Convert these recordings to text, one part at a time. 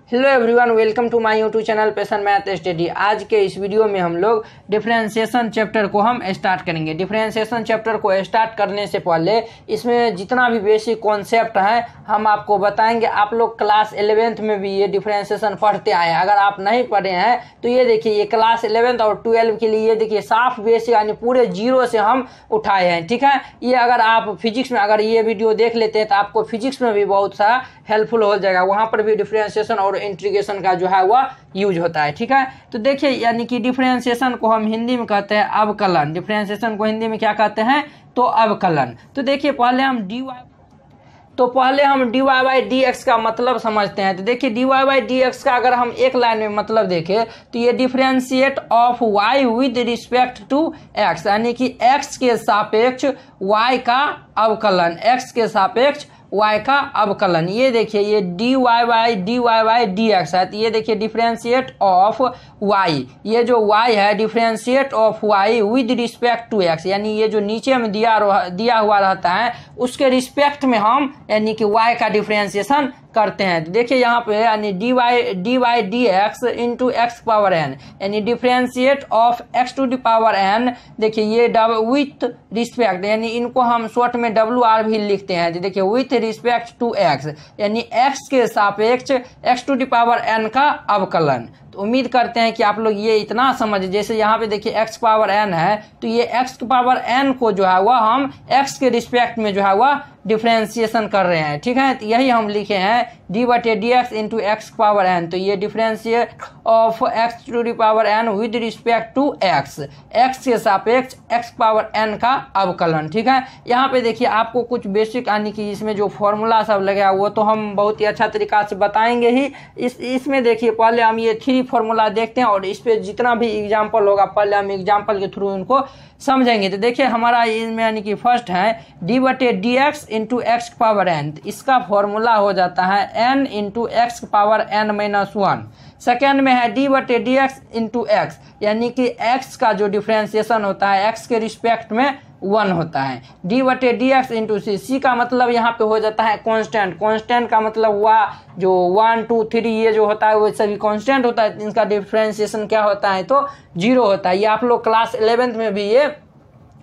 Hello everyone, welcome to my YouTube channel passion math study. आज के इस video में हम लोग डिफरेंशिएशन चैप्टर को हम स्टार्ट करेंगे। डिफरेंशिएशन चैप्टर को स्टार्ट करने से पहले इसमें जितना भी बेसिक कॉन्सेप्ट है हम आपको बताएंगे। आप लोग क्लास 11th में भी ये डिफरेंशिएशन पढ़ते आए हैं। अगर आप नहीं पढ़े हैं तो ये देखिए, ये क्लास 11th और 12 के लिए ये देखिए साफ बेसिक यानी पूरे जीरो से हम उठाए हैं। ठीक है, ये अगर आप फिजिक्स में अगर ये वीडियो देख लेते हैं तो आपको फिजिक्स में भी बहुत सा हेल्पफुल हो जाएगा। वहाँ पर भी डिफरेंशिएशन और इंटीग्रेशन का जो है वह यूज होता है। ठीक है, तो देखिए यानी कि डिफरेंशिएशन को हम हिंदी में कहते हैं अवकलन। डिफरेंशिएशन को हिंदी में क्या कहते हैं? तो अवकलन। तो देखिए पहले हम dy बाई डी एक्स का मतलब समझते हैं। तो देखिए dy बाई डी एक्स का अगर हम एक लाइन में मतलब देखें तो ये differentiate of y with respect to x, यानी कि x के सापेक्ष y का अवकलन, x के सापेक्ष y का अवकलन। ये देखिए ये dy बाई डी एक्स है। तो ये देखिए डिफरेंशिएट ऑफ y, ये जो y है differentiate of y with respect to x, यानी ये जो नीचे में दिया हुआ रहता है उसके रिस्पेक्ट में हम यानी कि y का डिफरेंशिएशन करते हैं। तो देखिए यहाँ पे यानी dy by d x into x power n, यानी differentiate of x to the power n। देखिए ये विथ रिस्पेक्ट, यानी इनको हम शॉर्ट में WR भी लिखते हैं। तो देखिए विथ रिस्पेक्ट टू x, यानी x के सापेक्ष x to the power n का अवकलन। तो उम्मीद करते हैं कि आप लोग ये इतना समझ, जैसे यहाँ पे देखिए x पावर n है तो ये x पावर n को जो है वह हम x के रिस्पेक्ट में जो है वह डिफरेंशिएशन कर रहे हैं। ठीक है, तो यही हम लिखे हैं डी बटे D x into x power n. तो ये differentiate of x to the power n with respect to x, x के सापेक्ष एक्स पावर एन का अवकलन। ठीक है, यहाँ पे देखिए आपको कुछ बेसिक यानी कि इसमें जो फॉर्मूला सब लगा वो तो हम बहुत ही अच्छा तरीका से बताएंगे ही। इसमें देखिए पहले हम ये 3 फॉर्मूला देखते हैं और इस पे जितना भी एग्जाम्पल होगा पहले हम एग्जाम्पल के थ्रू इनको समझेंगे। तो देखिए हमारा इसमें यानी कि फर्स्ट है डी बटे D x into x power n, इसका फॉर्मूला हो जाता है n into x power n minus 1। Second में है डी बटे डी एक्स इंटू एक्स, यानी कि x का जो डिफरेंशिएशन होता है x के रिस्पेक्ट में 1 होता है। डी बटे डी एक्स इंटू सी, सी का मतलब यहाँ पे हो जाता है कांस्टेंट। कांस्टेंट का मतलब हुआ जो 1 2 3 ये जो होता है वो सभी कांस्टेंट होता है। इनका डिफरेंशिएशन क्या होता है? तो 0 होता है। ये आप लोग क्लास 11th में भी ये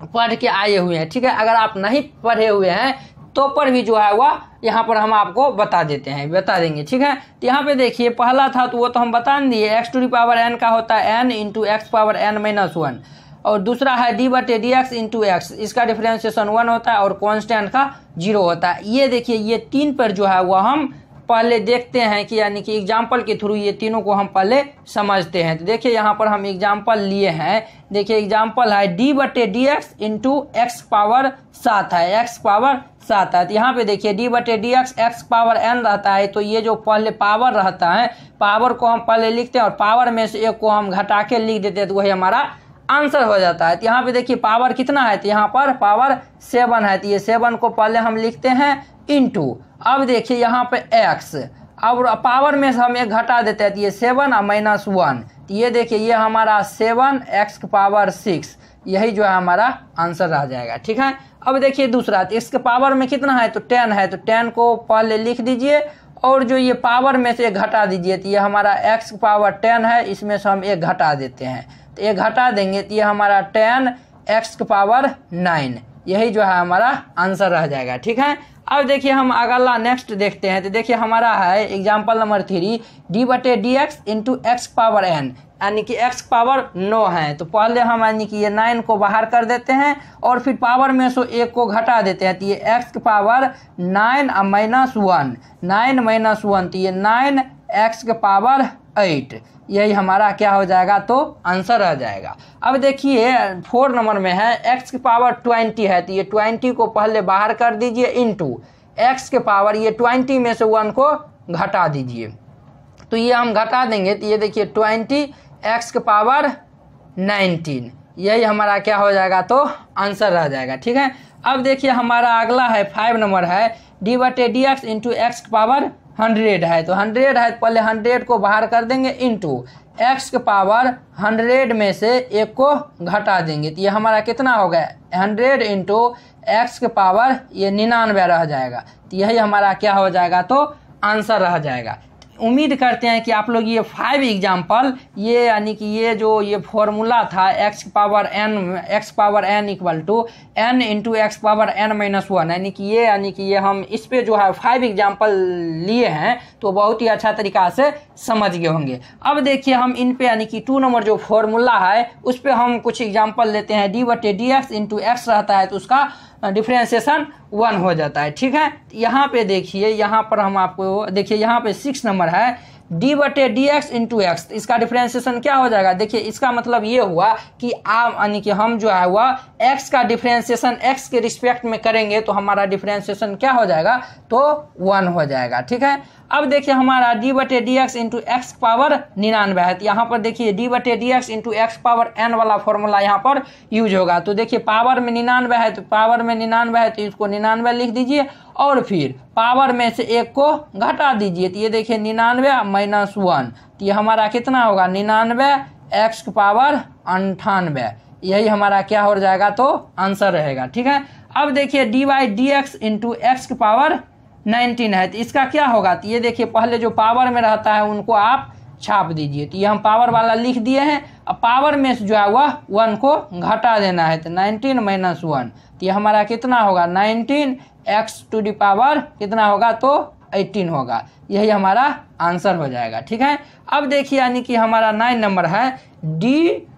पढ़ के आए हुए हैं। ठीक है, अगर आप नहीं पढ़े हुए हैं तो पर भी जो है वह यहाँ पर हम आपको बता देंगे। ठीक है, तो यहाँ पे देखिए पहला था तो वो तो हम बता दिए, x to the power n का होता है n into x power n minus 1, और दूसरा है डी बटे डी एक्स इंटू एक्स, इसका डिफरेंशिएशन 1 होता है और कांस्टेंट का 0 होता है। ये देखिए ये 3 पर जो है वह हम पहले देखते हैं कि यानी कि एग्जाम्पल के थ्रू ये तीनों को हम पहले समझते हैं। तो देखिए यहाँ पर हम एग्जाम्पल लिए हैं। देखिए एग्जाम्पल है डी बटे D x into x power 7 है, एक्स पावर 7 है। तो यहाँ पे देखिए डी बटे D x x power n रहता है, तो ये जो पहले पावर रहता है पावर को हम पहले लिखते हैं और पावर में से एक को हम घटा के लिख देते हैं तो वही हमारा आंसर हो जाता है। तो यहाँ पे देखिए पावर कितना है? तो यहाँ पर पावर 7 है। तो ये 7 को पहले हम लिखते हैं इंटू, अब देखिए यहाँ पे x, अब पावर में से हम एक घटा देते हैं तो ये 7 और माइनस 1। तो ये देखिए ये हमारा 7 x पावर 6, यही जो है हमारा आंसर आ जाएगा। ठीक है, अब देखिए दूसरा, तो इसके पावर में कितना है? तो 10 है। तो 10 को पहले लिख दीजिए और जो ये पावर में से एक घटा दीजिए। तो ये हमारा x पावर 10 है, इसमें से हम एक घटा देते हैं। तो ये घटा देंगे तो ये हमारा 10 x पावर 9, यही जो है हमारा आंसर रह जाएगा। ठीक है, अब देखिए हम अगला नेक्स्ट देखते हैं। तो देखिए हमारा है एग्जाम्पल नंबर 3 डी बटे D x into x power n, यानी कि x पावर 9 है। तो पहले हम यानी कि ये 9 को बाहर कर देते हैं और फिर पावर में से एक को घटा देते हैं। तो ये x पावर 9 और माइनस 1, 9 माइनस 1, तो ये 9 x पावर 8, यही हमारा क्या हो जाएगा? तो आंसर आ जाएगा। अब देखिए 4 नंबर में है x की पावर 20 है। तो ये 20 को पहले बाहर कर दीजिए इंटू x के पावर, ये 20 में से 1 को घटा दीजिए। तो ये हम घटा देंगे तो ये देखिए 20 x के पावर 19, यही हमारा क्या हो जाएगा? तो आंसर आ जाएगा। ठीक है, अब देखिए हमारा अगला है 5 नंबर है डी बटे D x into x power 100 है। तो 100 है, पहले 100 को बाहर कर देंगे इंटू x के पावर 100 में से एक को घटा देंगे। तो ये हमारा कितना हो गया? 100 इंटू एक्स के पावर ये 99 रह जाएगा। तो यही हमारा क्या हो जाएगा? तो आंसर रह जाएगा। उम्मीद करते हैं कि आप लोग ये 5 एग्जाम्पल, ये यानी कि ये जो ये फॉर्मूला था x power n equal to n into x power n minus 1, यानी कि ये हम इस पे जो है 5 एग्जाम्पल लिए हैं, तो बहुत ही अच्छा तरीका से समझ गए होंगे। अब देखिए हम इन पे यानी कि 2 नंबर जो फॉर्मूला है उस पे हम कुछ एग्जाम्पल लेते हैं। d/dx इंटू एक्स रहता है तो उसका डिफ्रेंसिएशन 1 हो जाता है। ठीक है, यहाँ पे देखिए, यहाँ पर हम आपको देखिए यहाँ पे 6 नंबर है d/dx इंटू एक्स, इसका डिफ्रेंसिएशन क्या हो जाएगा। देखिए इसका मतलब ये हुआ कि आप यानी कि हम जो है वह x का डिफ्रेंसिएशन x के रिस्पेक्ट में करेंगे तो हमारा डिफ्रेंसिएशन क्या हो जाएगा, तो 1 हो जाएगा। ठीक है, अब देखिए हमारा d/dx इंटू एक्स पावर 99 है, तो यहाँ पर देखिए d/dx into x power n वाला फॉर्मूला यहाँ पर यूज होगा। तो देखिए पावर में 99 है, तो पावर में 99 है तो इसको 99 लिख दीजिए और फिर पावर में से 1 को घटा दीजिए, तो ये देखिए 99 माइनस 1, तो ये हमारा कितना होगा 99 एक्स पावर 98, यही हमारा क्या हो जाएगा, तो आंसर रहेगा। ठीक है, अब देखिए dy/dx इंटू एक्स पावर 19 है, तो इसका क्या होगा, तो ये देखिए पहले जो पावर में रहता है उनको आप छाप दीजिए, तो ये हम पावर वाला लिख दिए हैं। अब पावर में जो है वह 1 को घटा देना है, तो 19 माइनस 1, तो ये हमारा कितना होगा 19 एक्स टू दी पावर कितना होगा, तो 18 होगा, यही हमारा आंसर हो जाएगा। ठीक है, अब देखिए यानी कि हमारा 9 नंबर है d/dy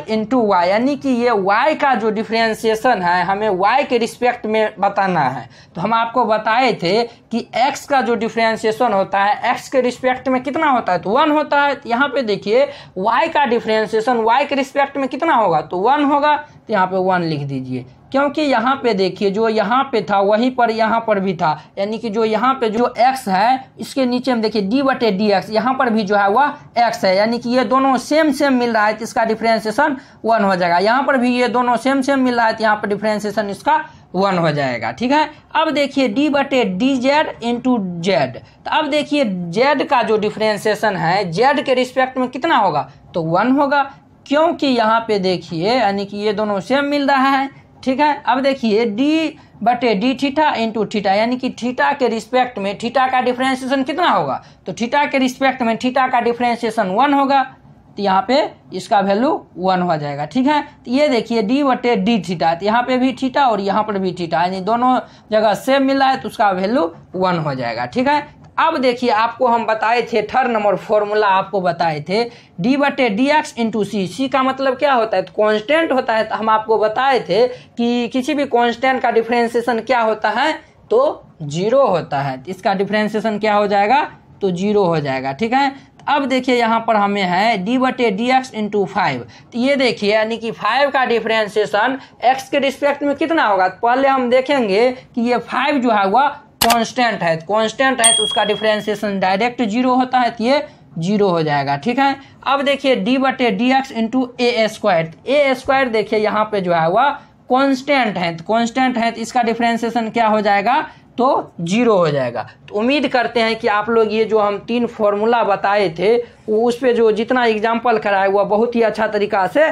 इंटू वाई, यानी कि ये y का जो डिफ्रेंसिएशन है हमें y के रिस्पेक्ट में बताना है। तो हम आपको बताए थे कि x का जो डिफ्रेंसिएशन होता है x के रिस्पेक्ट में कितना होता है, तो 1 होता है। तो यहाँ पे देखिए y का डिफ्रेंसिएशन y के रिस्पेक्ट में कितना होगा, तो 1 होगा, तो यहाँ पे 1 लिख दीजिए, क्योंकि यहाँ पे देखिए जो यहाँ पे था वहीं पर यहाँ पर भी था, यानी कि जो यहाँ पे जो x है इसके नीचे में देखिए d/dx, यहाँ पर भी जो है वह x है, यानी कि ये दोनों सेम मिल रहा है तो इसका डिफ्रेंसिएशन 1 हो जाएगा। यहाँ पर भी ये दोनों सेम मिल रहा है तो यहाँ पर डिफ्रेंसिएशन इसका 1 हो जाएगा। ठीक है, अब देखिए d/dz इंटू जेड, तो अब देखिए z का जो डिफ्रेंसिएशन है z के रिस्पेक्ट में कितना होगा, तो 1 होगा, क्योंकि यहाँ पे देखिए यानी कि ये दोनों सेम मिल रहा है। ठीक है, अब देखिए d/d थीटा इंटू थीटा, यानी कि थीटा के रिस्पेक्ट में थीटा का डिफ्रेंसिएशन कितना होगा, तो थीटा के रिस्पेक्ट में थीटा का डिफ्रेंसिएशन 1 होगा, तो यहाँ पे इसका वैल्यू 1 हो जाएगा। ठीक है, तो ये देखिए d/d थीटा, तो यहाँ पे भी थीटा और यहाँ पर भी थीटा, यानी दोनों जगह सेम मिला है तो उसका वैल्यू 1 हो जाएगा। ठीक है, अब देखिए आपको हम बताए थे 3rd नंबर फॉर्मूला आपको बताए थे d/dx इंटू सी का मतलब क्या होता है, तो कांस्टेंट होता है। तो हम आपको बताए थे कि किसी भी कांस्टेंट का डिफरेंशिएशन क्या होता है, तो 0 होता है, तो इसका डिफरेंशिएशन क्या हो जाएगा, तो 0 हो जाएगा। ठीक है, अब देखिए यहाँ पर हमें है d/dx इंटू 5, तो ये देखिए यानी कि 5 का डिफरेंशिएशन x के रिस्पेक्ट में कितना होगा, तो पहले हम देखेंगे कि ये 5 जो है वह कांस्टेंट है, तो उसका डिफरेंशिएशन डायरेक्ट 0 होता है, तो ये 0 हो जाएगा। ठीक है, अब देखिए d/dx इंटू a स्क्वायर, देखिए यहाँ पे जो है वह कांस्टेंट है, तो इसका डिफरेंशिएशन क्या हो जाएगा, तो 0 हो जाएगा। तो उम्मीद करते हैं कि आप लोग ये जो हम 3 फॉर्मूला बताए थे वो उस पे जो जितना एग्जाम्पल कराए वह बहुत ही अच्छा तरीका से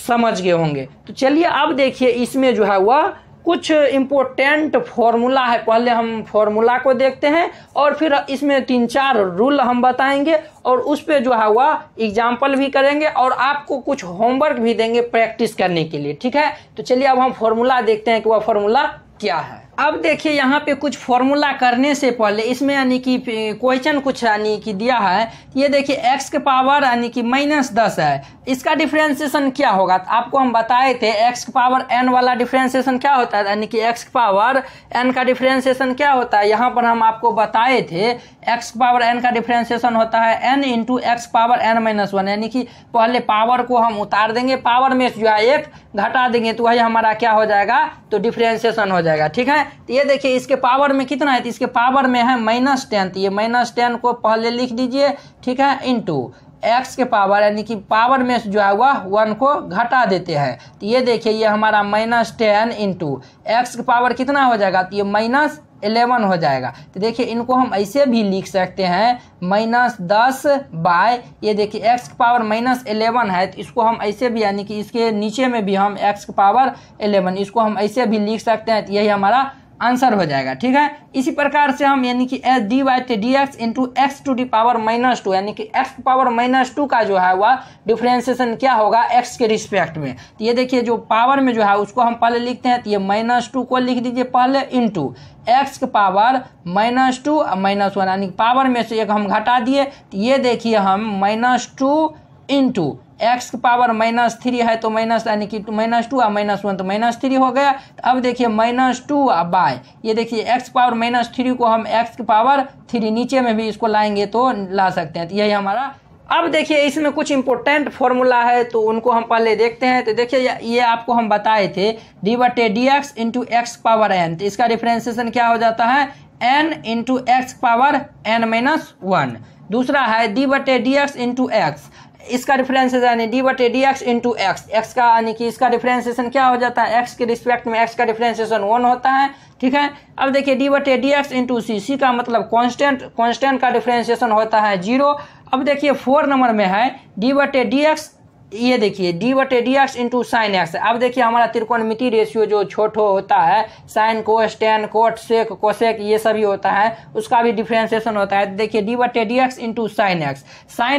समझ गए होंगे। तो चलिए अब देखिए इसमें जो है वह कुछ इम्पोर्टेंट फॉर्मूला है, पहले हम फॉर्मूला को देखते हैं और फिर इसमें 3-4 रूल हम बताएंगे और उस पे जो है वह एग्जाम्पल भी करेंगे और आपको कुछ होमवर्क भी देंगे प्रैक्टिस करने के लिए। ठीक है, तो चलिए अब हम फॉर्मूला देखते हैं कि वह फॉर्मूला क्या है। अब देखिए यहाँ पे कुछ फॉर्मूला करने से पहले इसमें यानी कि क्वेश्चन कुछ यानी कि दिया है, ये देखिए x के पावर यानी कि -10 है, इसका डिफरेंशिएशन क्या होगा, तो आपको हम बताए थे x के पावर n वाला डिफरेंशिएशन क्या होता है, यानी कि x के पावर n का डिफरेंशिएशन क्या होता है, यहाँ पर हम आपको बताए थे x के पावर n का डिफरेंशिएशन होता है n into x power n-1, यानी कि पहले पावर को हम उतार देंगे, पावर में जो है 1 घटा देंगे तो वही हमारा क्या हो जाएगा, तो डिफरेंशिएशन हो जाएगा। ठीक है, तो ये देखिए इसके पावर में कितना है, तो इसके पावर में है -10, तो ये -10 को पहले लिख दीजिए। ठीक है, इंटू x के पावर यानी कि पावर में जो है वह 1 को घटा देते हैं, तो ये देखिए ये हमारा -10 इंटू एक्स के पावर कितना हो जाएगा, तो ये -11 हो जाएगा। तो देखिए इनको हम ऐसे भी लिख सकते हैं -10 बाय, ये देखिए x के पावर -11 है, तो इसको हम ऐसे भी यानी कि इसके नीचे में भी हम x के पावर 11 इसको हम ऐसे भी लिख सकते हैं, तो यही हमारा आंसर हो जाएगा। ठीक है, इसी प्रकार से हम यानी कि dy dx into x to the power -2 यानी कि x पावर -2 का जो है वह डिफ्रेंसिएशन क्या होगा x के रिस्पेक्ट में। तो ये देखिए जो पावर में जो है उसको हम पहले लिखते हैं, तो ये -2 को लिख दीजिए पहले इंटू एक्स के पावर -2 और -1 यानी पावर में से एक हम घटा दिए, तो ये देखिए हम -2 इंटू एक्स की पावर -3 है तो माइनस यानी कि -2 और -1 तो -3 हो गया। तो अब देखिए -2 बाय ये देखिए एक्स पावर -3 को हम एक्स की पावर 3 नीचे में भी इसको लाएंगे तो ला सकते हैं। तो यही हमारा। अब देखिए इसमें कुछ इंपॉर्टेंट फॉर्मूला है तो उनको हम पहले देखते हैं। तो देखिए ये आपको हम बताए थे d/dx into x power n, तो इसका डिफरेंशिएशन क्या हो जाता है n into x power n-1। दूसरा है d/dx इंटू एक्स, इसका डिफरेंशिएशन यानी d/dx इंटू एक्स का यानी कि इसका डिफरेंशिएशन क्या हो जाता है x के रिस्पेक्ट में x का डिफरेंशिएशन 1 होता है। ठीक है, अब देखिए d/dx इंटू सी का मतलब कांस्टेंट का डिफरेंशिएशन होता है 0। अब देखिए 4 नंबर में है d/dx, ये देखिए d/dx इंटू साइन एक्स। अब देखिए हमारा त्रिकोणमिति रेशियो जो छोटा होता है sine cos tan cot sec cosec ये सभी होता है उसका भी डिफरेंशिएशन होता है। देखिए d/dx इंटू साइन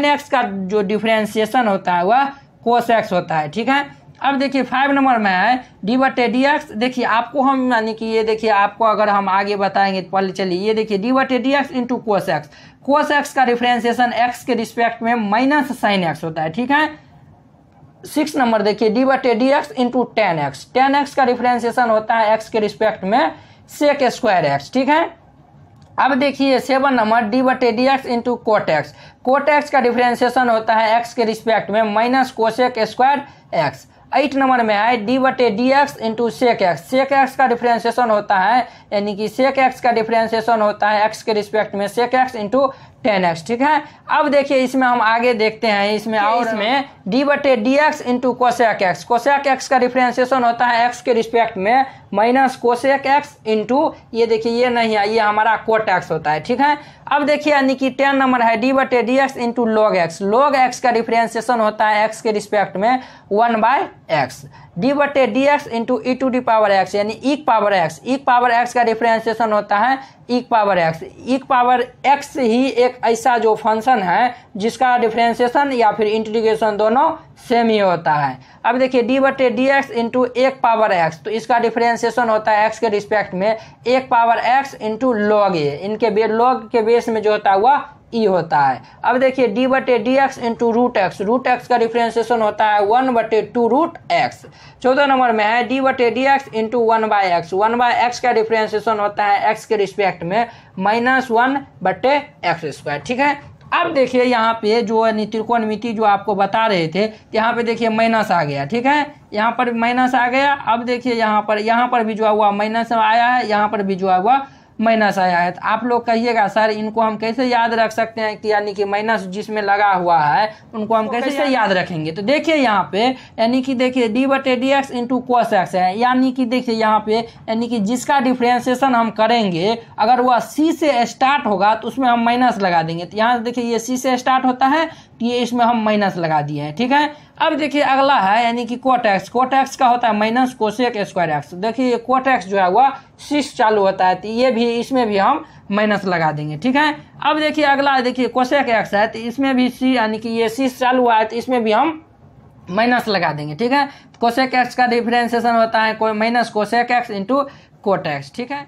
एक्स का जो डिफरेंशिएशन होता है वह कोस एक्स होता है। ठीक है, अब देखिए 5 नंबर में है d/dx। देखिए आपको हम यानी कि ये देखिए आपको अगर हम आगे बताएंगे तो पहले चलिए ये देखिए d/dx इंटू कोस एक्स का डिफरेंशिएशन x के रिस्पेक्ट में माइनस साइन एक्स होता है। ठीक है, 6 नंबर देखिए d/dx इंटू टेन एक्स का डिफरेंशिएशन होता है x के रिस्पेक्ट में सेक स्क्वायर एक्स। ठीक है, अब देखिए 7 number d/dx into cot x का डिफरेंशिएशन होता है x के रिस्पेक्ट में minus cosec square x. 8 number में है d/dx इंटू सेक एक्स का डिफरेंशिएशन होता है यानी कि सेक एक्स का डिफरेंशिएशन होता है x के रिस्पेक्ट में sec x into tan x. ठीक है, अब देखिए इसमें हम आगे देखते हैं इसमें और इसमें d/dx इंटू कोसेक एक्स का डिफरेंशिएशन होता है x के रिस्पेक्ट में माइनस कोसेक एक्स इंटू ये देखिए ये नहीं है ये हमारा कोट एक्स होता है। ठीक है, अब देखिए यानी कि 10 नंबर है d/dx इंटू लॉग एक्स का डिफरेंशिएशन होता है x के रिस्पेक्ट में 1/x। d/dx into e to the power x यानी ई पावर एक्स का डिफरेंशिएशन होता है ई पावर एक्स ही एक ऐसा जो फंक्शन है जिसका डिफरेंशिएशन या फिर इंटीग्रेशन दोनों सेम ही होता है। अब देखिए d/dx इंटू एक पावर एक्स, तो इसका डिफरेंशिएशन होता है x के रिस्पेक्ट में एक पावर एक्स इंटू लॉग ए, इनके लॉग के बेस में जो होता है वह ई होता है। अब देखिए d/dx इंटू रूट एक्स का डिफरेंशिएशन होता है 1/2 रूट एक्स। 14 नंबर में है d/dx इंटू 1/x का डिफरेंशिएशन होता है x के रिस्पेक्ट में -1/x²। ठीक है, अब देखिए यहाँ पे जो त्रिकोणमिति जो आपको बता रहे थे यहाँ पे देखिए माइनस आ गया। ठीक है, यहाँ पर माइनस आ गया। अब देखिए यहाँ पर भी जो हुआ माइनस आया है, यहाँ पर भी जो हुआ माइनस आया है। तो आप लोग कहिएगा सर इनको हम कैसे याद रख सकते हैं कि यानी कि माइनस जिसमें लगा हुआ है उनको हम कैसे याद रखेंगे। तो देखिए यहाँ पे यानी कि देखिए d/dx इंटू कोस एक्स है यानी कि देखिए यहाँ पे यानी कि जिसका डिफरेंशिएशन हम करेंगे अगर वह सी से स्टार्ट होगा तो उसमें हम माइनस लगा देंगे। तो यहाँ से देखिए ये सी से स्टार्ट होता है तो ये इसमें हम माइनस लगा दिए हैं। ठीक है, अब देखिए अगला है यानी कि कोट एक्स का होता है माइनस कोसेक स्क्वायर एक्स। देखिए कोट एक्स जो है वह 6 चालू होता है तो ये भी इसमें भी हम माइनस लगा देंगे। ठीक है, अब देखिए अगला देखिए कोसेक एक्स है तो इसमें भी सी यानी कि ये 6 चालू हुआ है तो इसमें भी हम माइनस लगा देंगे। ठीक है, कोसेक एक्स का डिफरेंशिएशन होता है minus cosec x into cot x. ठीक है,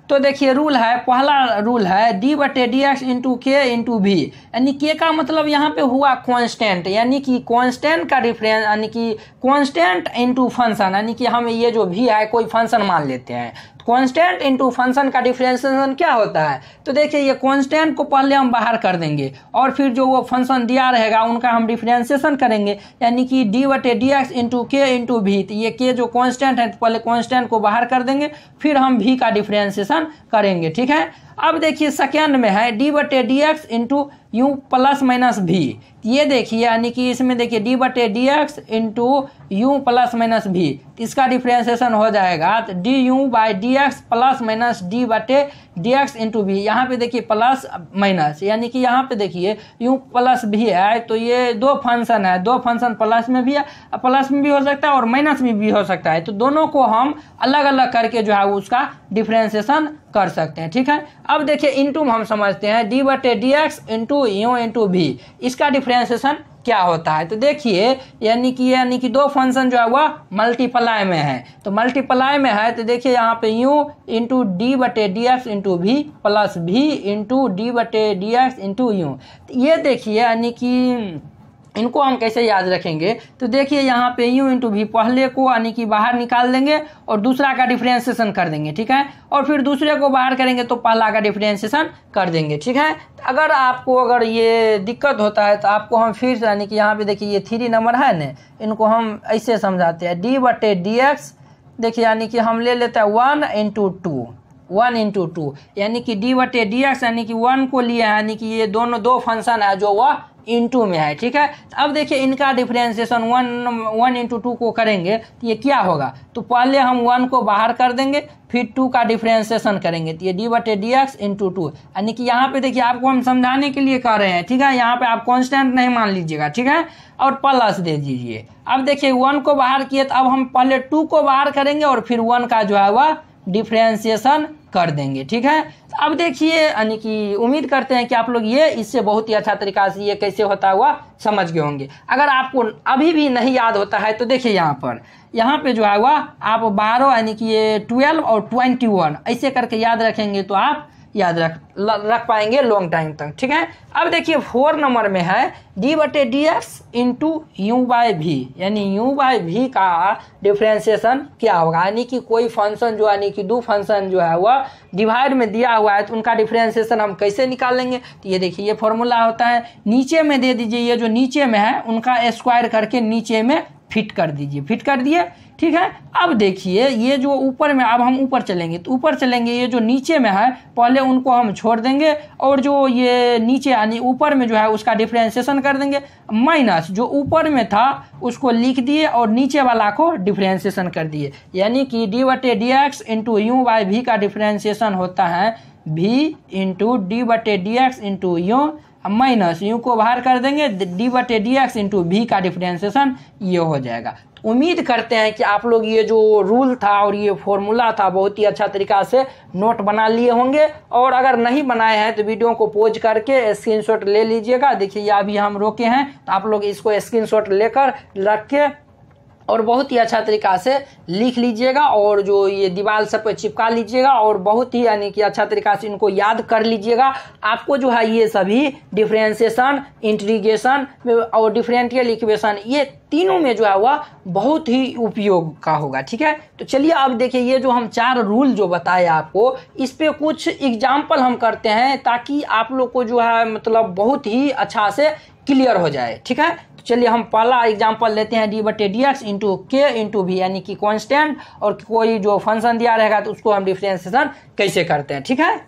तो देखिए रूल है पहला रूल है d/dx इंटू के इंटू भी यानी के का मतलब यहाँ पे हुआ कांस्टेंट यानी कि कांस्टेंट का डिफरेंस यानी कि कांस्टेंट इंटू फंक्शन यानी कि हम ये जो भी है कोई फंक्शन मान लेते हैं कांस्टेंट इंटू फंक्शन का डिफरेंशिएशन क्या होता है। तो देखिए ये कांस्टेंट को पहले हम बाहर कर देंगे और फिर जो वो फंक्शन दिया रहेगा उनका हम डिफरेंशिएशन करेंगे यानी कि d/dx इंटू के इंटू भी। तो ये के जो कांस्टेंट है तो पहले कांस्टेंट को बाहर कर देंगे फिर हम भी का डिफरेंशिएशन करेंगे। ठीक है, अब देखिए सेकेंड में है d/dx into you plus minus भी। ये देखिए यानी कि इसमें देखिए d/dx into you plus minus भी इसका डिफरेंशिएशन हो जाएगा तो du/dx plus minus d/dx D x into भी, यहाँ पे देखिए प्लस माइनस, यानी कि यहाँ पे देखिए यूँ प्लस भी है तो ये दो फंक्शन है, दो फंक्शन प्लस में भी है, प्लस में भी हो सकता है और माइनस में भी हो सकता है, तो दोनों को हम अलग अलग करके जो है उसका डिफ्रेंसिएशन कर सकते हैं। ठीक है, अब देखिए इनटू हम समझते हैं डी बटे D x into you into भी, इसका डिफ्रेंसिएशन क्या होता है। तो देखिए यानी कि दो फंक्शन जो है वह मल्टीप्लाई में है, तो मल्टीप्लाई में है तो देखिए यहाँ पे यू इंटू डी बटे डी एक्स इंटू भी प्लस भी इंटू डी बटे डी एक्स इंटू यू। ये देखिए यानी कि इनको हम कैसे याद रखेंगे, तो देखिए यहाँ पे यू इंटू भी पहले को यानी कि बाहर निकाल देंगे और दूसरा का डिफ्रेंसिएशन कर देंगे। ठीक है, और फिर दूसरे को बाहर करेंगे तो पहला का डिफ्रेंसिएशन कर देंगे। ठीक है, अगर आपको ये दिक्कत होता है तो आपको हम फिर से यानी कि यहाँ पे देखिए ये 3 नंबर है ना, इनको हम ऐसे समझाते हैं डी बटे डी एक्स, देखिए यानी कि हम ले लेते हैं 1 इंटू 2, 1 इंटू 2, यानी कि डी बटे डी एक्स यानी कि 1 को लिया है, यानी कि ये दोनों दो फंक्शन है जो वह इंटू में है। ठीक है, अब देखिए इनका डिफ्रेंसिएशन 1 इंटू 2 को करेंगे तो ये क्या होगा, तो पहले हम 1 को बाहर कर देंगे फिर 2 का डिफ्रेंसिएशन करेंगे तो ये डी बटे डी एक्स इंटू 2, यानी कि यहाँ पे देखिए आपको हम समझाने के लिए कर रहे हैं। ठीक है, यहाँ पे आप कांस्टेंट नहीं मान लीजिएगा। ठीक है, और प्लस दे दीजिए। अब देखिए 1 को बाहर किए तो अब हम पहले 2 को बाहर करेंगे और फिर 1 का जो है वह डिफ्रेंसिएशन कर देंगे। ठीक है, अब देखिए यानी कि उम्मीद करते हैं कि आप लोग ये इससे बहुत ही अच्छा तरीका से ये कैसे होता हुआ समझ गए होंगे। अगर आपको अभी भी नहीं याद होता है तो देखिए यहाँ पे जो है वह आप 12 यानी कि ये 12 और 21 ऐसे करके याद रखेंगे तो आप याद रख पाएंगे लॉन्ग टाइम तक। ठीक है, अब देखिए 4 नंबर में है डी बटे D x into you by भी, यानी यू बाई भी का डिफ्रेंसिएशन क्या होगा, यानी कि कोई फंक्शन जो यानी कि दो फंक्शन जो है वह डिवाइड में दिया हुआ है तो उनका डिफ्रेंसिएशन हम कैसे निकालेंगे। तो ये देखिए ये फॉर्मूला होता है, नीचे में दे दीजिए, ये जो नीचे में है उनका स्क्वायर करके नीचे में फिट कर दीजिए, फिट कर दिए। ठीक है, अब देखिए ये जो ऊपर में, अब हम ऊपर चलेंगे तो ऊपर चलेंगे, ये जो नीचे में है पहले उनको हम छोड़ देंगे और जो ये नीचे यानी ऊपर में जो है उसका डिफ्रेंसिएशन कर देंगे, माइनस जो ऊपर में था उसको लिख दिए और नीचे वाला को डिफ्रेंसिएशन कर दिए, यानी कि डी बटे D x into you by भी का डिफ्रेंसिएशन होता है भी इंटू डी बटे D x into you minus you को बाहर कर देंगे डी बटे डी एक्स इंटू भी का डिफ्रेंसिएशन ये हो जाएगा। उम्मीद करते हैं कि आप लोग ये जो रूल था और ये फॉर्मूला था बहुत ही अच्छा तरीका से नोट बना लिए होंगे, और अगर नहीं बनाए हैं तो वीडियो को पॉज करके स्क्रीनशॉट ले लीजिएगा। देखिए ये अभी हम रोके हैं तो आप लोग इसको स्क्रीनशॉट लेकर रख के और बहुत ही अच्छा तरीका से लिख लीजिएगा और जो ये दीवार सब पे चिपका लीजिएगा और बहुत ही यानी कि अच्छा तरीका से इनको याद कर लीजिएगा। आपको जो है ये सभी डिफरेंशिएशन, इंटीग्रेशन और डिफरेंशियल इक्वेशन ये तीनों में जो है वह बहुत ही उपयोग का होगा। ठीक है, तो चलिए अब देखिए ये जो हम 4 रूल जो बताए आपको, इस पे कुछ एग्जाम्पल हम करते हैं ताकि आप लोग को जो है मतलब बहुत ही अच्छा से क्लियर हो जाए। ठीक है, तो चलिए हम पहला एग्जांपल लेते हैं डी बटे डी एक्स इंटू के इंटू भी, यानी कि कांस्टेंट और कोई जो फंक्शन दिया रहेगा तो उसको हम डिफरेंशिएशन कैसे करते हैं। ठीक है,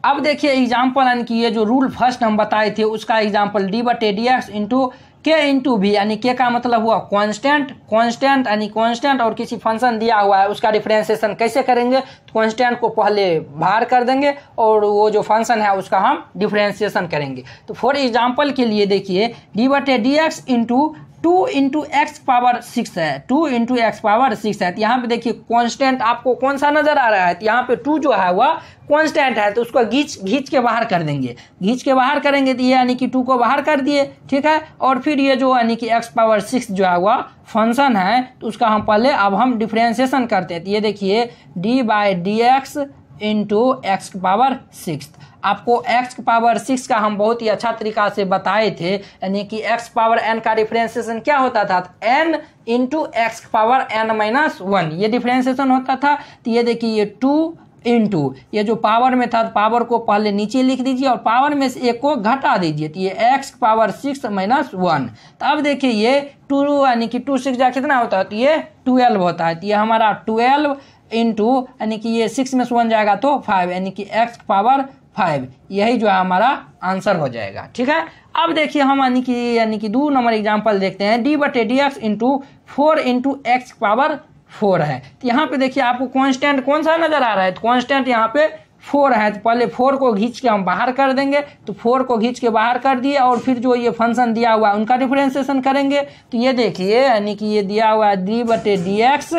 अब देखिए एग्जांपल यानी कि ये जो रूल फर्स्ट हम बताए थे उसका एग्जांपल डी बटे डी एक्स इंटू के इंटू भी, यानी के का मतलब हुआ कांस्टेंट, कांस्टेंट यानी कांस्टेंट और किसी फंक्शन दिया हुआ है उसका डिफरेंशिएशन कैसे करेंगे, तो कांस्टेंट को पहले बाहर कर देंगे और वो जो फंक्शन है उसका हम डिफरेंशिएशन करेंगे। तो फॉर एग्जांपल के लिए देखिए डी बटे D x into 2 into x power 6 है, 2 इंटू एक्स पावर 6 है। तो यहाँ पे देखिए कांस्टेंट आपको कौन सा नजर आ रहा है, तो यहाँ पे 2 जो है वह कांस्टेंट है तो उसको घींच के बाहर कर देंगे, घींच के बाहर करेंगे तो ये यानी कि 2 को बाहर कर दिए। ठीक है, और फिर ये जो यानी कि एक्स पावर 6 जो है वह फंक्शन है तो उसका हम पहले अब हम डिफरेंशिएशन करते हैं। तो ये देखिए D by d x into x power 6, आपको x पावर 6 का हम बहुत ही अच्छा तरीका से बताए थे, यानी कि x पावर n का डिफरेंशिएशन क्या होता था, n into x power n minus 1 ये डिफरेंशिएशन होता था। तो ये देखिए ये 2 इंटू ये जो पावर में था पावर को पहले नीचे लिख दीजिए और पावर में से एक को घटा दीजिए तो ये x पावर 6 माइनस 1। तो अब देखिए ये 2 यानी कि 2 6 जा कितना होता है, तो ये 12 होता है। तो ये हमारा 12 इंटू यानी कि ये 6 में से 1 जाएगा तो 5 यानी कि x पावर 5, यही जो है हमारा आंसर हो जाएगा। ठीक है, अब देखिए हम यानी कि 2 नंबर एग्जांपल देखते हैं डी बटे D x into 4 into x power 4 है। तो यहाँ पे देखिए आपको कांस्टेंट कौन सा नजर आ रहा है, तो कांस्टेंट यहाँ पे 4 है। तो पहले 4 को खींच के हम बाहर कर देंगे, तो 4 को खींच के बाहर कर दिए और फिर जो ये फंक्शन दिया हुआ है उनका डिफरेंशिएशन करेंगे। तो ये देखिए यानी कि ये दिया हुआ है d/dx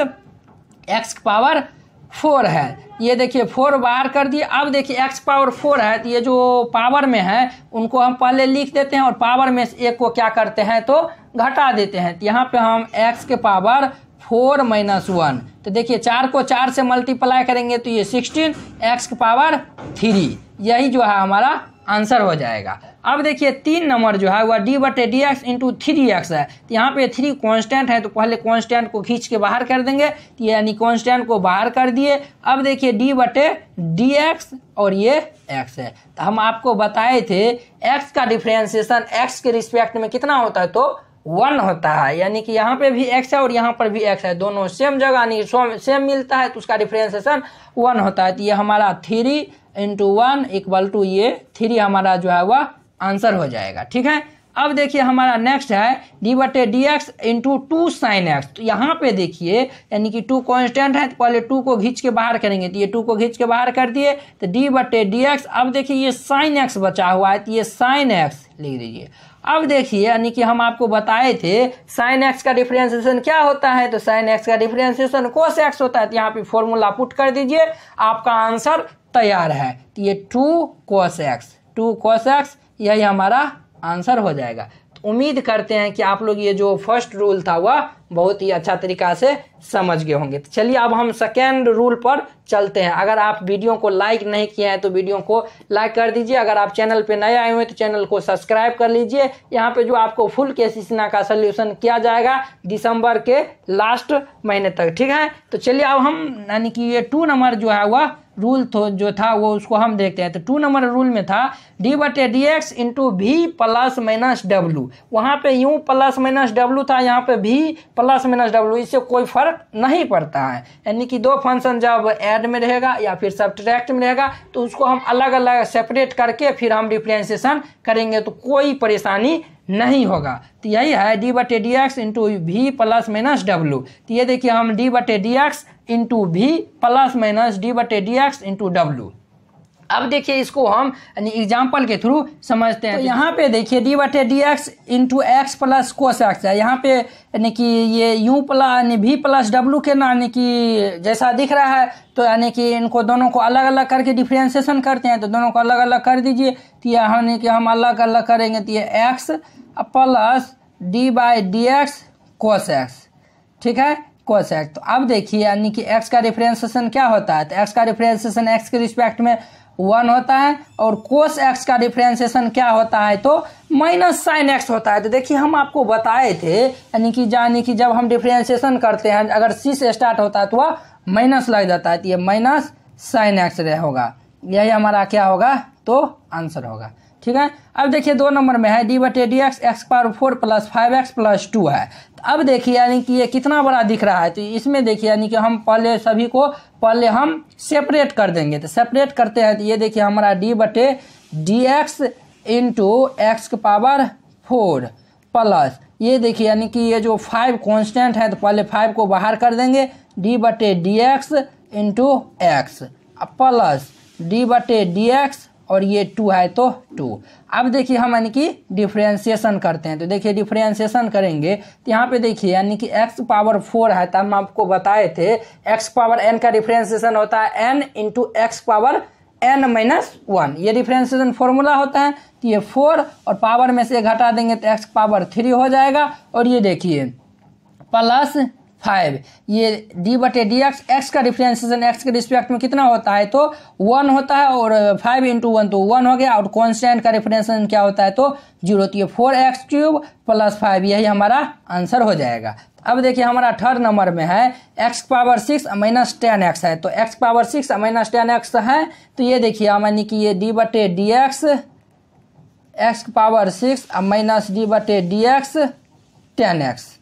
x पावर 4 है। ये देखिए 4 बाहर कर दिए। अब देखिए x पावर 4 है, तो ये जो पावर में है उनको हम पहले लिख देते हैं और पावर में से एक को क्या करते हैं तो घटा देते हैं। तो यहाँ पे हम x के पावर 4 - 1, तो देखिए 4 को 4 से मल्टीप्लाई करेंगे तो ये 16 x के पावर 3, यही जो है हमारा आंसर हो जाएगा। अब देखिए 3 नंबर जो है वह d/dx इंटू 3x है। तो यहाँ पे 3 कांस्टेंट है, तो पहले कांस्टेंट को खींच के बाहर कर देंगे, तो यानी कांस्टेंट को बाहर कर दिए। अब देखिए d/dx और ये x है। तो हम आपको बताए थे x का डिफरेंशिएशन x के रिस्पेक्ट में कितना होता है तो 1 होता है, यानी कि यहाँ पे भी x है और यहाँ पर भी x है, दोनों सेम जगह यानी सेम मिलता है तो उसका डिफरेंशिएशन 1 होता है। तो ये हमारा 3 × 1 = ये 3 हमारा जो है वह आंसर हो जाएगा। ठीक है, अब देखिए हमारा नेक्स्ट है d/dx इंटू 2 sin x। तो यहाँ पे देखिए यानी कि 2 कांस्टेंट है, तो पहले 2 को खींच के बाहर करेंगे, तो ये 2 को खींच के बाहर कर दिए तो d/dx। अब देखिए ये sin x बचा हुआ है, तो ये sin x लिख दीजिए। अब देखिए यानी कि हम आपको बताए थे sin x का डिफरेंशिएशन क्या होता है, तो sin x का डिफरेंशिएशन cos x होता है। तो यहाँ पे फॉर्मूला पुट कर दीजिए, आपका आंसर तैयार है। तो ये 2 cos x यही हमारा आंसर हो जाएगा। तो उम्मीद करते हैं कि आप लोग ये जो फर्स्ट रूल था वह बहुत ही अच्छा तरीका से समझ गए होंगे। तो चलिए अब हम सेकेंड रूल पर चलते हैं। अगर आप वीडियो को लाइक नहीं किए हैं तो वीडियो को लाइक कर दीजिए। अगर आप चैनल पे नए आए हुए हैं तो चैनल को सब्सक्राइब कर लीजिए। यहाँ पे जो आपको फुल केस स्थिना का सोल्यूशन किया जाएगा दिसंबर के लास्ट महीने तक। ठीक है, तो चलिए अब हम यानी कि ये 2 नंबर जो है वह रूल तो जो था वो उसको हम देखते हैं। तो 2 नंबर रूल में था d/dx इंटू v + w। वहाँ पे u + w था, यहाँ पे v + w, इससे कोई फर्क नहीं पड़ता है। यानी कि 2 फंक्शन जब ऐड में रहेगा या फिर सब्ट्रैक्ट में रहेगा तो उसको हम अलग अलग सेपरेट करके फिर हम डिफरेंशिएशन करेंगे तो कोई परेशानी नहीं होगा। तो यही है d/dx इंटू v + w। तो ये देखिए हम d/dx into v + d/dx into w। अब देखिए इसको हम यानी एग्जाम्पल के थ्रू समझते हैं। तो यहाँ पे देखिए d/dx into x + cos x है। यहाँ पे यानी कि ये u यानी v + w के ना यानी कि जैसा दिख रहा है, तो यानी कि इनको दोनों को अलग अलग करके डिफरेंशिएशन करते हैं। तो दोनों को अलग अलग कर दीजिए, तो यानी कि हम अलग अलग करेंगे तो ये x + d/dx cos x। ठीक है, cos x। तो अब देखिए यानी कि x का डिफरेंशिएशन क्या होता है, तो x का डिफरेंशिएशन x के रिस्पेक्ट में 1 होता है और cos x का डिफरेंशिएशन क्या होता है तो -sin x होता है। तो देखिए हम आपको बताए थे यानी कि जब हम डिफरेंशिएशन करते हैं अगर c से स्टार्ट होता है तो वह माइनस लग जाता है, तो ये -sin x होगा, यही हमारा क्या होगा तो आंसर होगा। ठीक है, अब देखिए 2 नंबर में है d/dx x⁴ + 5x + 2 है। तो अब देखिए यानी कि ये कितना बड़ा दिख रहा है, तो इसमें देखिए यानी कि हम पहले सभी को पहले हम सेपरेट कर देंगे। तो सेपरेट करते हैं तो ये देखिए हमारा d/dx इंटू x⁴ प्लस ये देखिए यानी कि ये जो 5 कांस्टेंट है तो पहले 5 को बाहर कर देंगे, d/dx into x plus d/dx और ये 2 है तो 2। अब देखिए हम यानी कि डिफरेंशिएशन करते हैं। तो देखिए डिफरेंशिएशन करेंगे तो यहाँ पे देखिए यानी कि x⁴ है, तो हम आपको बताए थे x⁴n का डिफरेंशिएशन होता है n इंटू x⁴n - 1। ये डिफरेंशिएशन फॉर्मूला होता है। तो ये 4 और पावर में से घटा देंगे तो x⁴ हो जाएगा। और ये देखिए प्लस 5, ये d/dx x का डिफरेंशिएशन x के रिस्पेक्ट में कितना होता है तो 1 होता है और 5 × 1 तो 1 हो गया और कांस्टेंट का डिफरेंशिएशन क्या होता है तो 0। तो ये 4x³ + 5 यही हमारा आंसर हो जाएगा। अब देखिए हमारा 3rd नंबर में है x⁶ - 10x है। तो x⁶ - 10x है, तो ये देखिए यानी कि ये d/dx x⁶ - d/dx 10x।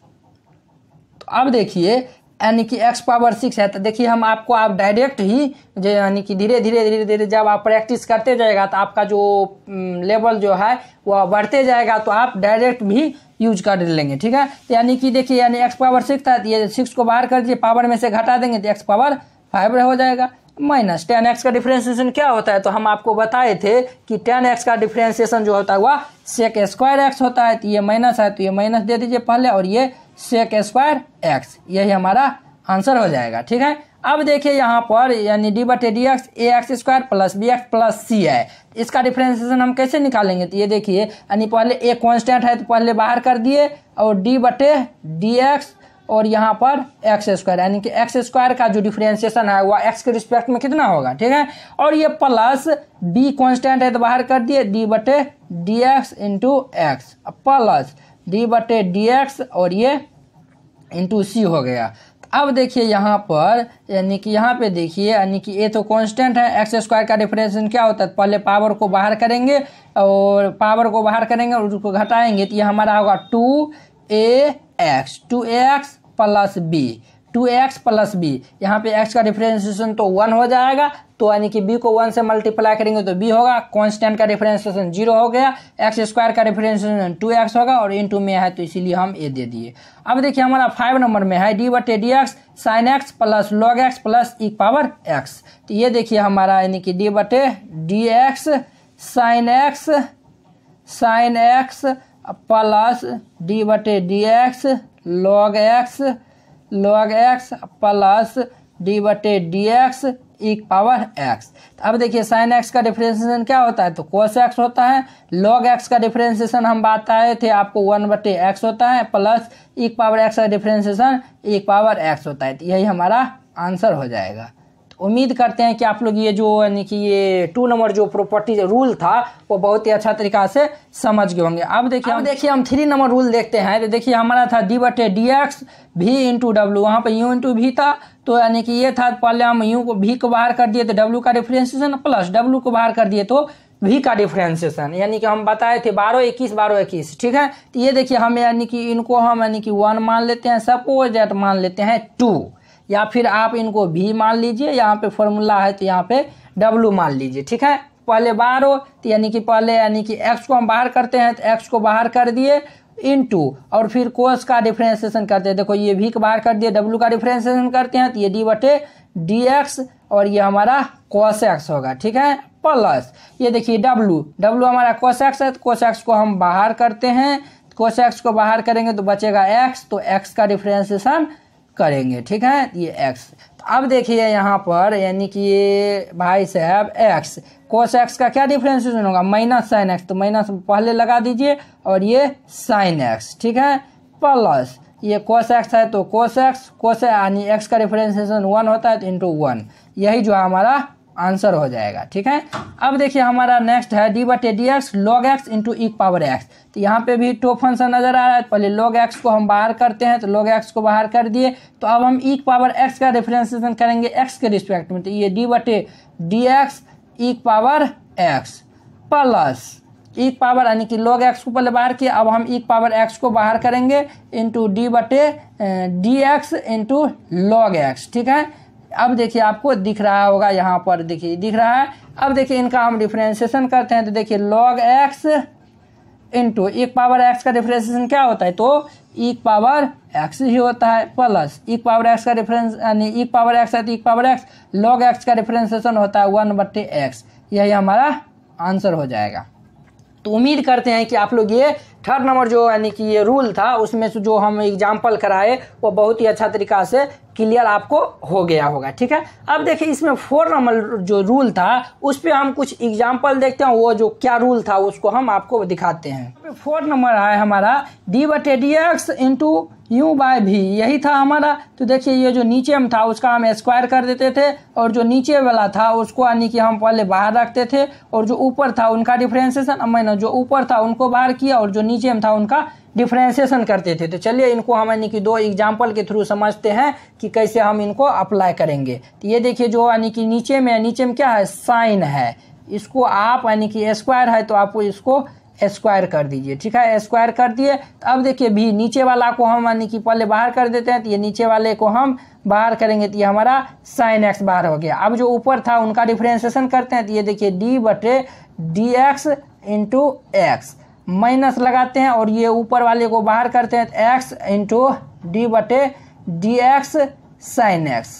अब देखिए यानी कि x⁶ है, तो देखिए हम आपको आप डायरेक्ट ही जो यानी कि धीरे धीरे जब आप प्रैक्टिस करते जाएगा तो आपका जो लेवल जो है वह बढ़ते जाएगा, तो आप डायरेक्ट भी यूज कर लेंगे, ठीक है। तो यानी कि देखिए यानी x पावर 6 था, ये 6 को बाहर कर दिए, पावर में से घटा देंगे तो x पावर 5 हो जाएगा। माइनस tan x का डिफरेंशिएशन क्या होता है, तो हम आपको बताए थे कि tan x का डिफरेंशिएशन जो होता है वह sec स्क्वायर x होता है। तो ये माइनस है तो ये माइनस दे दीजिए पहले, और ये sec स्क्वायर x, यही हमारा आंसर हो जाएगा, ठीक है। अब देखिए यहाँ पर यानी डी बटे D X A X square plus B X plus C है, इसका डिफरेंशिएशन हम कैसे निकालेंगे। तो ये देखिए यानी पहले ए कांस्टेंट है तो पहले बाहर कर दिए, और डी बटे डी एक्स और यहाँ पर एक्स स्क्वायर, यानी कि एक्स स्क्वायर का जो डिफरेंशिएशन है वह एक्स के रिस्पेक्ट में कितना होगा, ठीक है। और ये प्लस बी कांस्टेंट है तो बाहर कर दिए, डी बटे D x into X plus D बटे डी एक्स और ये इंटू सी हो गया। अब देखिए यहाँ पर यानी कि यहाँ पे देखिए यानी कि ए तो कांस्टेंट है, एक्स स्क्वायर का डिफरेंशिएशन क्या होता है, पहले पावर को बाहर करेंगे और पावर को बाहर करेंगे और उसको घटाएंगे तो ये हमारा होगा 2ax plus B, 2x plus B. यहाँ पे x का डिफरेंशिएशन तो 1 हो जाएगा, तो यानी कि b को 1 से मल्टीप्लाई करेंगे तो b होगा, कांस्टेंट का डिफरेंशिएशन 0 हो गया, एक्स स्क्वायर का डिफरेंशिएशन 2x होगा और इनटू में है तो इसीलिए हम a दे दिए। अब देखिए हमारा 5 नंबर में है डी बटे D X sine X plus log x plus E power X. तो ये देखिए हमारा यानी कि डी बटे D X sine X plus D बटे D X log x plus D बटे D X E power X. अब देखिए साइन एक्स का डिफरेंशिएशन क्या होता है, तो कोस एक्स होता है। लॉग एक्स का डिफरेंशिएशन हम बताए थे आपको 1 बटे एक्स होता है, प्लस ई पावर एक्स का डिफरेंशिएशन ई पावर एक्स होता है। तो यही हमारा आंसर हो जाएगा। उम्मीद करते हैं कि आप लोग ये जो यानी कि ये 2 नंबर जो प्रॉपर्टी रूल था वो बहुत ही अच्छा तरीका से समझ गए होंगे। अब देखिए हम 3 नंबर रूल देखते हैं। तो देखिए हमारा था डी बटे डी एक्स भी इंटू डब्ल्यू, वहाँ पर यू इंटू भी था, तो यानी कि ये था पहले हम यू को भी को बाहर कर दिए तो डब्ल्यू का डिफरेंशिएशन, प्लस डब्ल्यू को बाहर कर दिए तो भी का डिफरेंशिएशन, यानी कि हम बताए थे 12 21, ठीक है। तो ये देखिए हम यानी कि इनको हम यानी कि 1 मान लेते हैं, सपोज दैट मान लेते हैं 2, या फिर आप इनको भी मान लीजिए, यहाँ पे फॉर्मूला है तो यहाँ पे डब्ल्यू मान लीजिए, ठीक है। पहले 12 तो यानी कि पहले यानी कि एक्स को हम बाहर करते हैं तो एक्स को बाहर कर दिए इनटू, और फिर कोस का डिफरेंशिएशन करते हैं। देखो ये भी को बाहर कर दिए, डब्ल्यू का डिफरेंशिएशन करते हैं तो ये डी बटे डी एक्स और ये हमारा कोस एक्स होगा, ठीक है। प्लस ये देखिए डब्ल्यू हमारा कोस एक्स है तो कोस एक्स को हम बाहर करते हैं, कोस एक्स को बाहर करेंगे तो बचेगा एक्स, तो एक्स का डिफरेंशिएशन करेंगे, ठीक है, ये x। तो अब देखिए यहाँ पर यानी कि ये भाई साहब x कोस x का क्या डिफरेंशिएशन होगा, माइनस साइन x, तो माइनस पहले लगा दीजिए और ये साइन x, ठीक है, प्लस ये कोस x है तो कोस यानी x का डिफरेंशिएशन 1 होता है तो इंटू 1, यही जो हमारा आंसर हो जाएगा, ठीक है। अब देखिए हमारा नेक्स्ट है डी बटे D X log X into E power X. तो यहाँ पे भी 2 फंक्शन नजर आ रहा है, पहले लॉग एक्स को हम बाहर करते हैं तो लॉग एक्स को बाहर कर दिए, तो अब हम ई पावर एक्स का डिफरेंशिएशन करेंगे एक्स के रिस्पेक्ट में, तो ये डी बटे D X E power X plus E power यानी कि लॉग एक्स को पहले बाहर किया, अब हम ई पावर एक्स को बाहर करेंगे इंटू डी बटे D x into log x, ठीक है। अब देखिए आपको दिख रहा होगा यहाँ पर, देखिए दिख रहा है। अब देखिए इनका हम डिफरेंशिएशन करते हैं तो देखिए log X into E power x का डिफरेंशिएशन क्या होता है, तो ई पावर एक्स ही होता है, प्लस ई पावर एक्स का डिफरेंस यानी ई पावर एक्स है तो ई पावर एक्स, लॉग एक्स का डिफरेंशिएशन होता है 1 बटे एक्स, यही हमारा आंसर हो जाएगा। तो उम्मीद करते हैं कि आप लोग ये 3rd नंबर जो यानी कि ये रूल था उसमें से जो हम एग्जाम्पल कराए वो बहुत ही अच्छा तरीका से क्लियर आपको हो गया होगा, ठीक है। अब देखिए इसमें 4 नंबर जो रूल था उस पे हम कुछ एग्जाम्पल देखते हैं, वो जो क्या रूल था उसको हम आपको दिखाते हैं। 4 नंबर है हमारा डी बटे D x into u by भी, यही था हमारा। तो देखिए ये जो नीचे में था उसका हम स्क्वायर कर देते थे, और जो नीचे वाला था उसको यानी कि हम पहले बाहर रखते थे, और जो ऊपर था उनका डिफरेंशिएशन मैंने जो ऊपर था उनको बाहर किया और जो नीचे में था उनका डिफरेंशिएशन करते थे। तो चलिए इनको हम यानी कि 2 एग्जाम्पल के थ्रू समझते हैं कि कैसे हम इनको अप्लाई करेंगे। तो ये देखिए जो यानी कि नीचे में क्या है, साइन है, इसको आप यानी कि स्क्वायर है तो आप इसको स्क्वायर कर दीजिए, ठीक है, स्क्वायर कर दिए। तो अब देखिए भी नीचे वाला को हम यानी कि पहले बाहर कर देते हैं, तो ये नीचे वाले को हम बाहर करेंगे तो ये हमारा साइन एक्स बाहर हो गया। अब जो ऊपर था उनका डिफरेंशिएशन करते हैं, तो ये देखिए डी बटे D x into x minus लगाते हैं और ये ऊपर वाले को बाहर करते हैं, तो एक्स इंटू डी बटे डी एक्स साइन एक्स।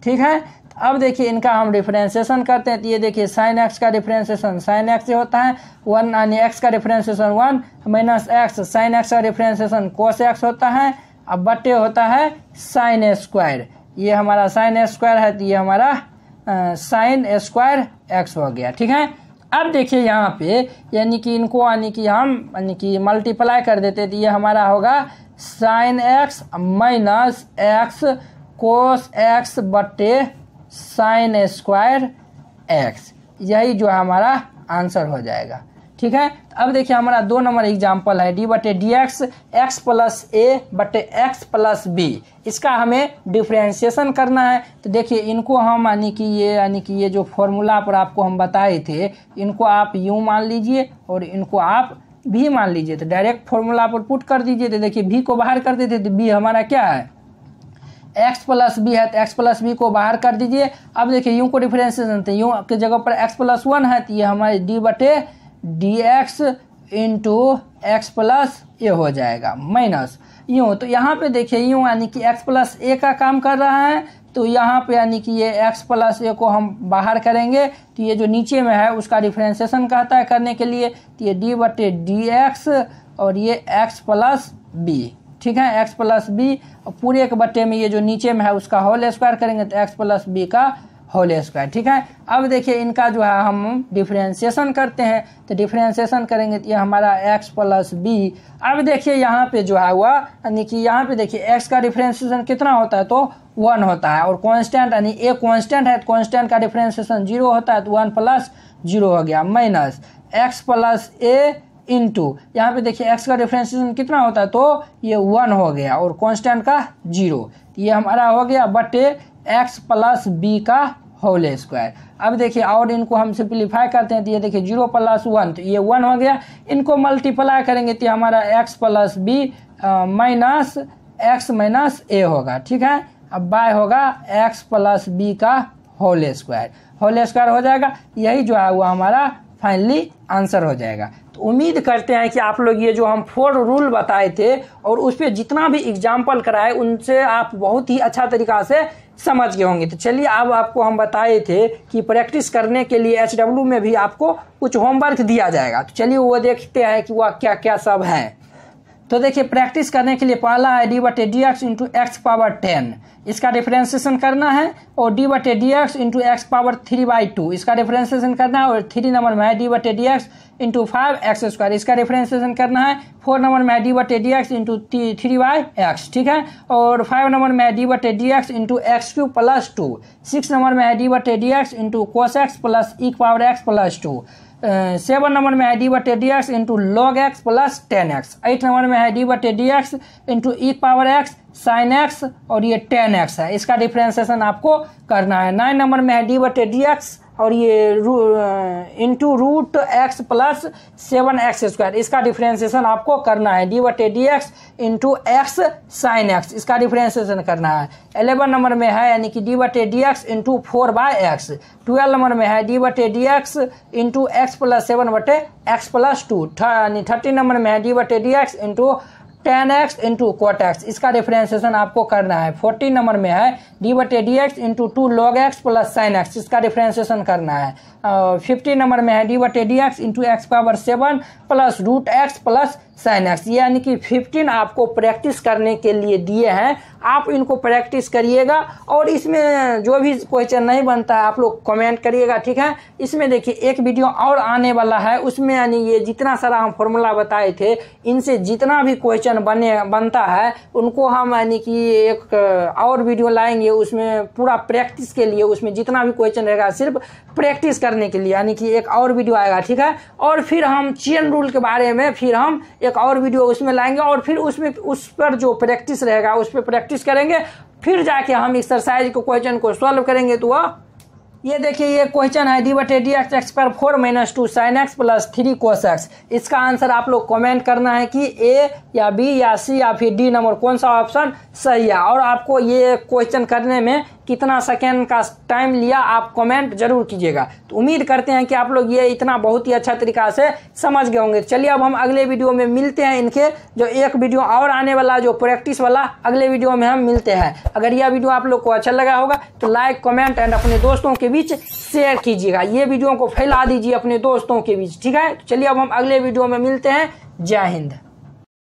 ठीक है, अब देखिए इनका हम डिफरेंशिएशन करते हैं, तो ये देखिए साइन एक्स का डिफरेंशिएशन साइन एक्स से होता है, 1 यानी एक्स का differentiation 1 minus x sine x का डिफरेंशिएशन कोस एक्स होता है, अब बटे होता है साइन स्क्वायर। ये हमारा साइन स्क्वायर है, तो ये हमारा साइन स्क्वायर एक्स हो गया। ठीक है, अब देखिए यहाँ पे यानी कि इनको यानी कि मल्टीप्लाई कर देते, तो ये हमारा होगा sine x minus x cos x बटे साइन स्क्वायर एक्स, यही जो है हमारा आंसर हो जाएगा। ठीक है, अब देखिए हमारा 2 नंबर एग्जाम्पल है डी बटे डी एक्स एक्स प्लस ए बटे एक्स प्लस बी, इसका हमें डिफ्रेंशिएशन करना है। तो देखिए इनको हम यानी कि ये जो फॉर्मूला पर आपको हम बताए थे, इनको आप यूँ मान लीजिए और इनको आप भी मान लीजिए, तो डायरेक्ट फॉर्मूला पर पुट कर दीजिए। तो देखिए भी को बाहर कर देते, तो बी हमारा क्या है एक्स प्लस बी है, तो एक्स प्लस बी को बाहर कर दीजिए। अब देखिए यूँ को डिफरेंशिएशन, तो यूँ की जगह पर एक्स प्लस 1 है, तो ये हमारे डी बटे D x into X plus A हो जाएगा माइनस यूँ। तो यहाँ पे देखिए यूँ यानी कि एक्स प्लस ए का काम कर रहा है, तो यहाँ पे यानी कि ये एक्स प्लस ए को हम बाहर करेंगे, तो ये जो नीचे में है उसका डिफरेंशिएशन कहता है करने के लिए, तो ये डी बटे डी एक्स और ये एक्स प्लस बी। ठीक है, एक्स प्लस बी और पूरे एक बट्टे में ये जो नीचे में है उसका होल स्क्वायर करेंगे, तो एक्स प्लस बी का होल स्क्वायर। ठीक है, अब देखिए इनका जो है हम डिफरेंशिएशन करते हैं, तो डिफरेंशिएशन करेंगे तो ये हमारा एक्स प्लस बी। अब देखिए यहाँ पे जो है हुआ यानी कि यहाँ पे देखिए एक्स का डिफरेंशिएशन कितना होता है, तो 1 होता है, और कांस्टेंट यानी ए कांस्टेंट है, तो कांस्टेंट का डिफरेंशिएशन 0 होता है, तो 1 प्लस 0 हो गया माइनस एक्स प्लस ए इंटू यहाँ पे देखिए एक्स का डिफरेंशिएशन कितना होता है, तो ये 1 हो गया और कांस्टेंट का 0, ये हमारा हो गया बटे एक्स प्लस बी का होल स्क्वायर। अब देखिए और इनको हम सिंप्लीफाई करते हैं, तो ये देखिए 0 प्लस 1, तो ये 1 हो गया। इनको मल्टीप्लाई करेंगे तो हमारा X plus B minus X minus A होगा। ठीक है, अब बाय होगा एक्स प्लस बी का होल स्क्वायर हो जाएगा, यही जो है वो हमारा फाइनली आंसर हो जाएगा। तो उम्मीद करते हैं कि आप लोग ये जो हम 4 रूल बताए थे और उस पर जितना भी एग्जाम्पल कराए उनसे आप बहुत ही अच्छा तरीका से समझ गए होंगे। तो चलिए अब आपको हम बताए थे कि प्रैक्टिस करने के लिए HW में भी आपको कुछ होमवर्क दिया जाएगा, तो चलिए वो देखते हैं कि वह क्या क्या सब है। तो देखिए प्रैक्टिस करने के लिए पहला है डी बटे D x into x power 10, इसका डिफरेंशिएशन करना है, और डी बटे D x into x power 3/2 इसका डिफरेंशिएशन करना है, और 3 नंबर में है डी बटे D x into 5x square इसका डिफरेंशिएशन करना है। 4 नंबर में है डी बटे डी एक्स इंटू 3y(x), ठीक है, और 5 नंबर में है डी बटे D x into X cube plus 2। 6 number में है डी बटे D x into cos X plus E power X plus 2। 7 number में है डी बटे D x into log x plus 10x। 8 number में है डी बटे D x into E power X sine X, और ये 10x है, इसका डिफरेंशिएशन आपको करना है। 9 नंबर में है डी बटे डी एक्स और ये into root x plus 7x square, इसका डिफरेंशिएशन आपको करना है। डी बटे D x into x sine x, इसका डिफरेंशिएशन करना है। 11 नंबर में है यानी कि डी बटे D x into 4/x। 12 number में है डी बटे D x into X plus 7 बटे एक्स प्लस 2। 13 नंबर में है डी बटे D x into 10x into cot x, इसका डिफरेंशिएशन आपको करना है। 14 नंबर में है डी बटे D x into 2 log x plus sine x, इसका डिफरेंशिएशन करना है। 15 नंबर में है डी बटे D x into x power 7 plus root x plus sine x, यानी कि 15 आपको प्रैक्टिस करने के लिए दिए हैं, आप इनको प्रैक्टिस करिएगा। और इसमें जो भी क्वेश्चन नहीं बनता है आप लोग कमेंट करिएगा, ठीक है। इसमें देखिए एक वीडियो और आने वाला है, उसमें यानी ये जितना सारा हम फॉर्मूला बताए थे इनसे जितना भी क्वेश्चन बनता है उनको हम यानी कि एक और वीडियो लाएंगे, उसमें पूरा प्रैक्टिस के लिए, उसमें जितना भी क्वेश्चन रहेगा सिर्फ प्रैक्टिस करने के लिए, यानी कि एक और वीडियो आएगा, ठीक है। और फिर हम चेन रूल के बारे में फिर हम एक और वीडियो उसमें लाएंगे, और फिर उसमें उस पर जो प्रैक्टिस रहेगा उस पर प्रैक्टिस करेंगे, फिर जाके हम एक्सरसाइज को क्वेश्चन को सॉल्व करेंगे। तो वह ये देखिए ये क्वेश्चन है डी बटे डी एक्स एक्स पर 4 - 2 sign X plus 3 cos x, इसका आंसर आप लोग कमेंट करना है कि ए या बी या सी या फिर डी नंबर कौन सा ऑप्शन सही है। और आपको ये क्वेश्चन करने में कितना सेकेंड का टाइम लिया आप कमेंट जरूर कीजिएगा। तो उम्मीद करते हैं कि आप लोग ये इतना बहुत ही अच्छा तरीका से समझ गए होंगे। चलिए अब हम अगले वीडियो में मिलते हैं, इनके जो एक वीडियो और आने वाला जो प्रैक्टिस वाला अगले वीडियो में हम मिलते हैं। अगर यह वीडियो आप लोग को अच्छा लगा होगा तो लाइक कमेंट एंड अपने दोस्तों के बीच शेयर कीजिएगा, ये वीडियो को फैला दीजिए अपने दोस्तों के बीच, ठीक है। चलिए अब हम अगले वीडियो में मिलते हैं। जय हिंद।